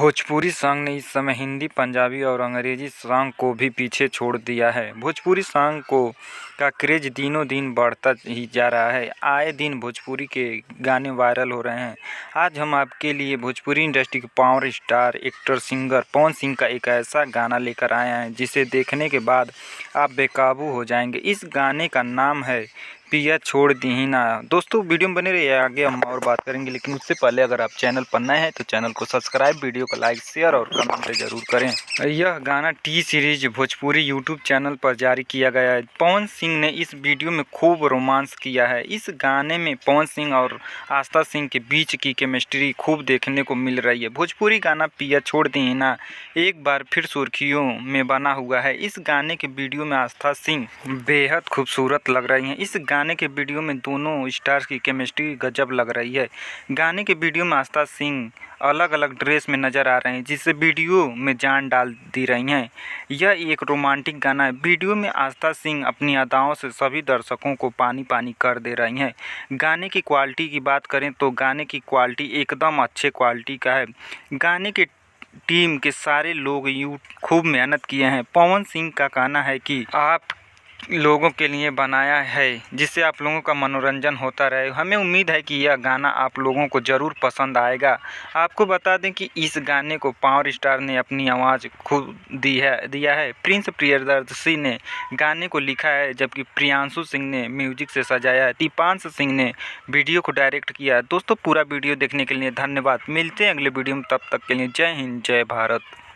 Bhojpuri song ने इस समय हिंदी, पंजाबी और अंग्रेजी सॉन्ग को भी पीछे छोड़ दिया है। भोजपुरी सॉन्ग का क्रेज दिनों दिन बढ़ता ही जा रहा है। आए दिन भोजपुरी के गाने वायरल हो रहे हैं। आज हम आपके लिए भोजपुरी इंडस्ट्री के power star, actor, singer Pawan Singh का एक ऐसा गाना लेकर आए हैं जिसे देखने के बाद आप बेकाबू हो जाएंगे। इस गाने का नाम है पिया छोड़ दी ना। दोस्तों वीडियो में बने रहिए, आगे हम और बात करेंगे, लेकिन उससे पहले अगर आप चैनल पर नए हैं तो चैनल को सब्सक्राइब, वीडियो को लाइक, शेयर और कमेंट जरूर करें। यह गाना T series Bhojpuri YouTube channel पर जारी किया गया है। पवन सिंह ने इस वीडियो में खूब रोमांस किया है। इस गाने में पवन सिंह और आस्था सिंह के बीच की केमिस्ट्री खूब देखने को मिल रही है। भोजपुरी गाना पिया छोड़ दी ना एक बार फिर सुर्खियों में बना हुआ है। इस गाने के वीडियो में आस्था सिंह बेहद खूबसूरत लग रही हैं। इस गाने के वीडियो में दोनों स्टार्स की केमिस्ट्री गजब लग रही है। गाने के वीडियो में आस्था सिंह अलग अलग ड्रेस में नजर आ रहे हैं, जिससे वीडियो में जान डाल दी रही हैं। यह एक रोमांटिक गाना है। वीडियो में आस्था सिंह अपनी अदाओं से सभी दर्शकों को पानी पानी कर दे रही हैं। गाने की क्वालिटी की बात करें तो गाने की क्वालिटी एकदम अच्छे क्वालिटी का है। गाने के टीम के सारे लोग खूब मेहनत किए हैं। पवन सिंह का कहना है कि आप लोगों के लिए बनाया है जिससे आप लोगों का मनोरंजन होता रहे। हमें उम्मीद है कि यह गाना आप लोगों को ज़रूर पसंद आएगा। आपको बता दें कि इस गाने को पावर स्टार ने अपनी आवाज़ खुद दिया है। प्रिंस प्रियदर्शी ने गाने को लिखा है, जबकि प्रियांशु सिंह ने म्यूजिक से सजाया है। दीपांश सिंह ने वीडियो को डायरेक्ट किया है। दोस्तों पूरा वीडियो देखने के लिए धन्यवाद। मिलते हैं अगले वीडियो में, तब तक के लिए जय हिंद, जय भारत।